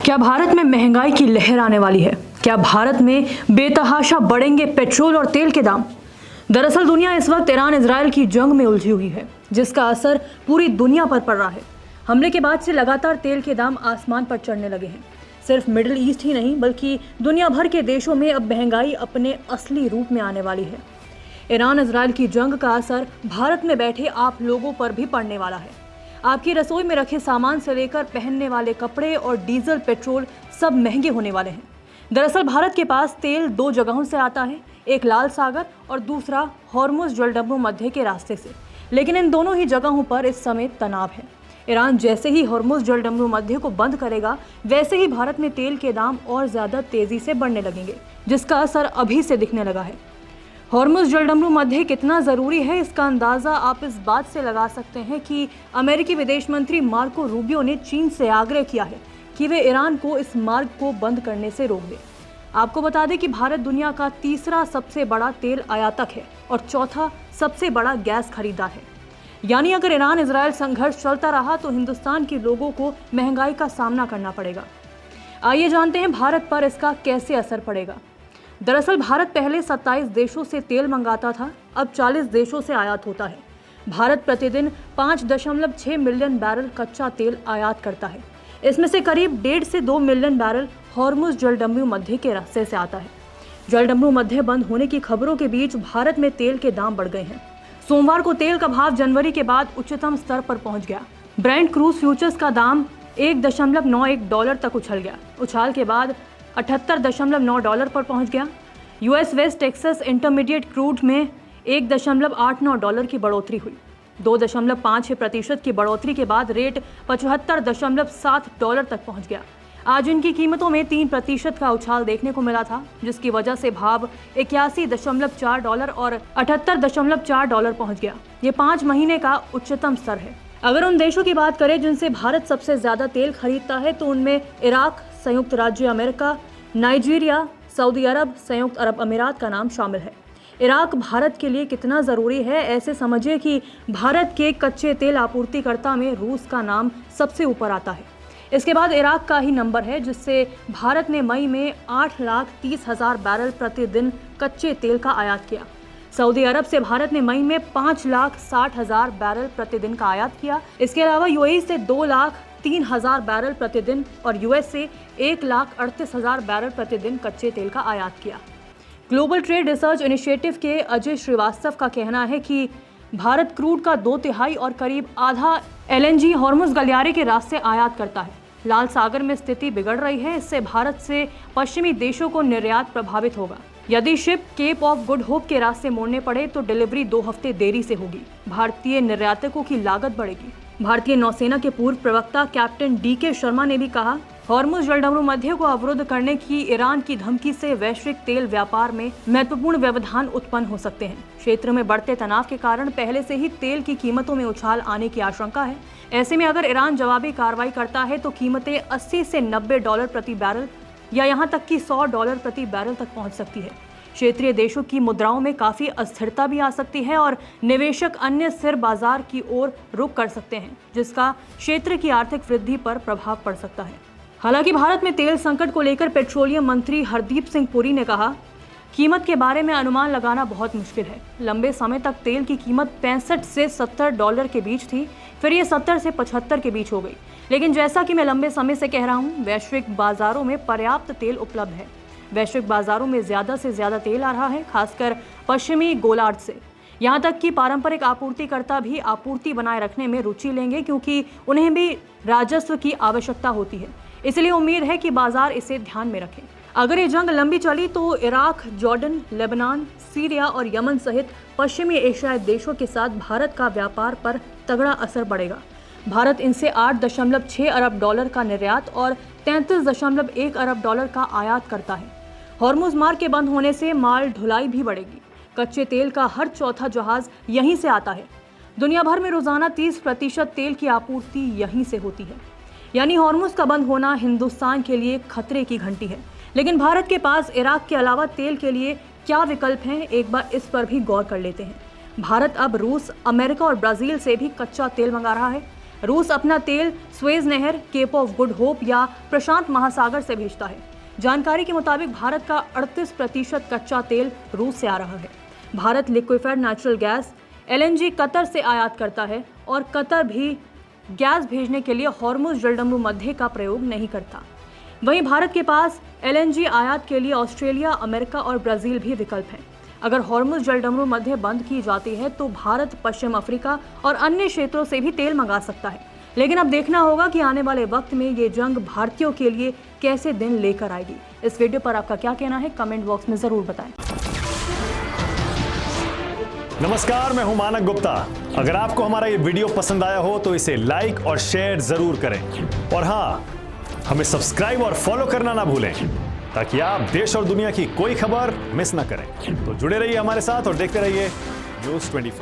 क्या भारत में महंगाई की लहर आने वाली है? क्या भारत में बेतहाशा बढ़ेंगे पेट्रोल और तेल के दाम? दरअसल दुनिया इस वक्त ईरान इजराइल की जंग में उलझी हुई है, जिसका असर पूरी दुनिया पर पड़ रहा है। हमले के बाद से लगातार तेल के दाम आसमान पर चढ़ने लगे हैं। सिर्फ मिडिल ईस्ट ही नहीं बल्कि दुनिया भर के देशों में अब महंगाई अपने असली रूप में आने वाली है। ईरान इजराइल की जंग का असर भारत में बैठे आप लोगों पर भी पड़ने वाला है। आपकी रसोई में रखे सामान से लेकर पहनने वाले कपड़े और डीजल पेट्रोल सब महंगे होने वाले हैं। दरअसल भारत के पास तेल दो जगहों से आता है, एक लाल सागर और दूसरा हॉर्मुज जलडंबू मध्य के रास्ते से। लेकिन इन दोनों ही जगहों पर इस समय तनाव है। ईरान जैसे ही हॉर्मुज जलडंबू मध्य को बंद करेगा, वैसे ही भारत में तेल के दाम और ज्यादा तेजी से बढ़ने लगेंगे, जिसका असर अभी से दिखने लगा है। हॉर्मुज जलडंबू मध्य कितना ज़रूरी है, इसका अंदाज़ा आप इस बात से लगा सकते हैं कि अमेरिकी विदेश मंत्री मार्को रूबियो ने चीन से आग्रह किया है कि वे ईरान को इस मार्ग को बंद करने से रोक दे। आपको बता दें कि भारत दुनिया का तीसरा सबसे बड़ा तेल आयातक है और चौथा सबसे बड़ा गैस खरीदार है। यानी अगर ईरान इजराइल संघर्ष चलता रहा तो हिंदुस्तान के लोगों को महंगाई का सामना करना पड़ेगा। आइए जानते हैं भारत पर इसका कैसे असर पड़ेगा। दरअसल भारत पहले 27 देशों से तेल मंगाता था, अब 40 देशों से आयात होता है। भारत प्रतिदिन 5.6 मिलियन बैरल कच्चा तेल आयात करता है। इसमें से करीब 1.5 से 2 मिलियन बैरल हॉर्मुज जलडंबू मध्य के रास्ते से आता है। जलडंबू मध्य बंद होने की खबरों के बीच भारत में तेल के दाम बढ़ गए हैं। सोमवार को तेल का भाव जनवरी के बाद उच्चतम स्तर पर पहुंच गया। ब्रेंट क्रूज फ्यूचर्स का दाम $1.91 तक उछल गया। उछाल के बाद $78.9 पर पहुंच गया। US West Texas intermediate crude में $1.89 की बढ़ोतरी हुई। 2.56% की बढ़ोतरी के बाद रेट $75.7 तक पहुंच गया। आज इनकी कीमतों में 3% का उछाल देखने को मिला था, जिसकी वजह से भाव $81.4 और $78.4 पहुंच गया। ये 5 महीने का उच्चतम स्तर है। अगर उन देशों की बात करें जिनसे भारत सबसे ज्यादा तेल खरीदता है तो उनमें इराक, संयुक्त राज्य अमेरिका, नाइजीरिया, सऊदी अरब, संयुक्त अरब अमीरात का नाम शामिल है। इराक भारत के लिए कितना ज़रूरी है, ऐसे समझिए कि भारत के कच्चे तेल आपूर्तिकर्ता में रूस का नाम सबसे ऊपर आता है। इसके बाद इराक का ही नंबर है, जिससे भारत ने मई में 8,30,000 बैरल प्रतिदिन कच्चे तेल का आयात किया। सऊदी अरब से भारत ने मई में 5,60,000 बैरल प्रतिदिन का आयात किया। इसके अलावा यूएई से 2,03,000 बैरल प्रतिदिन और यूएस से 1,38,000 बैरल प्रतिदिन कच्चे तेल का आयात किया। ग्लोबल ट्रेड रिसर्च इनिशिएटिव के अजय श्रीवास्तव का कहना है कि भारत क्रूड का 2/3 और करीब आधा एलएनजी हॉर्मुज गलियारे के रास्ते आयात करता है। लाल सागर में स्थिति बिगड़ रही है, इससे भारत से पश्चिमी देशों को निर्यात प्रभावित होगा। यदि ship Cape of Good Hope के रास्ते मोड़ने पड़े तो डिलीवरी 2 हफ्ते देरी से होगी। भारतीय निर्यातकों की लागत बढ़ेगी। भारतीय नौसेना के पूर्व प्रवक्ता कैप्टन डीके शर्मा ने भी कहा, हॉर्मुज जलडंबू मध्य को अवरुद्ध करने की ईरान की धमकी से वैश्विक तेल व्यापार में महत्वपूर्ण व्यवधान उत्पन्न हो सकते हैं। क्षेत्र में बढ़ते तनाव के कारण पहले से ही तेल की कीमतों में उछाल आने की आशंका है। ऐसे में अगर ईरान जवाबी कार्रवाई करता है तो कीमतें $80 से $90 प्रति बैरल या यहाँ तक कि $100 प्रति बैरल तक पहुँच सकती है। क्षेत्रीय देशों की मुद्राओं में काफ़ी अस्थिरता भी आ सकती है और निवेशक अन्य स्थिर बाजार की ओर रुख कर सकते हैं, जिसका क्षेत्र की आर्थिक वृद्धि पर प्रभाव पड़ सकता है। हालांकि भारत में तेल संकट को लेकर पेट्रोलियम मंत्री हरदीप सिंह पुरी ने कहा, कीमत के बारे में अनुमान लगाना बहुत मुश्किल है। लंबे समय तक तेल की कीमत $65 से $70 के बीच थी, फिर ये 70 से 75 के बीच हो गई। लेकिन जैसा कि मैं लंबे समय से कह रहा हूँ, वैश्विक बाजारों में पर्याप्त तेल उपलब्ध है। वैश्विक बाजारों में ज़्यादा से ज़्यादा तेल आ रहा है, खासकर पश्चिमी गोलार्ध से। यहाँ तक कि पारंपरिक आपूर्तिकर्ता भी आपूर्ति बनाए रखने में रुचि लेंगे, क्योंकि उन्हें भी राजस्व की आवश्यकता होती है। इसलिए उम्मीद है कि बाजार इसे ध्यान में रखें। अगर ये जंग लंबी चली तो इराक, जॉर्डन, लेबनान, सीरिया और यमन सहित पश्चिमी एशियाई देशों के साथ भारत का व्यापार पर तगड़ा असर पड़ेगा। भारत इनसे $8.6 अरब का निर्यात और $33.1 अरब का आयात करता है। हॉर्मुज मार्ग के बंद होने से माल ढुलाई भी बढ़ेगी। कच्चे तेल का हर चौथा जहाज यहीं से आता है। दुनिया भर में रोजाना 30% तेल की आपूर्ति यहीं से होती है। यानी हॉर्मुज का बंद होना हिंदुस्तान के लिए खतरे की घंटी है। लेकिन भारत के पास इराक के अलावा तेल के लिए क्या विकल्प हैं, एक बार इस पर भी गौर कर लेते हैं। भारत अब रूस, अमेरिका और ब्राजील से भी कच्चा तेल मंगा रहा है। रूस अपना तेल स्वेज नहर, केप ऑफ गुड होप या प्रशांत महासागर से भेजता है। जानकारी के मुताबिक भारत का 38% कच्चा तेल रूस से आ रहा है। Bharat liquefied natural gas LNG Qatar से आयात करता है और कतर भी गैस भेजने के लिए हॉर्मुज जलडमरू मध्य का प्रयोग नहीं करता। वहीं भारत के पास LNG आयात के लिए ऑस्ट्रेलिया, अमेरिका और ब्राजील भी विकल्प हैं। अगर हॉर्मुज जलडमरू मध्य बंद की जाती है तो भारत पश्चिम अफ्रीका और अन्य क्षेत्रों से भी तेल मंगा सकता है। लेकिन अब देखना होगा कि आने वाले वक्त में ये जंग भारतीयों के लिए कैसे दिन लेकर आएगी। इस वीडियो पर आपका क्या कहना है, कमेंट बॉक्स में जरूर बताएं। नमस्कार, मैं हूं मानक गुप्ता। अगर आपको हमारा ये वीडियो पसंद आया हो तो इसे लाइक और शेयर जरूर करें और हाँ, हमें सब्सक्राइब और फॉलो करना ना भूलें ताकि आप देश और दुनिया की कोई खबर मिस ना करें। तो जुड़े रहिए हमारे साथ और देखते रहिए News 24।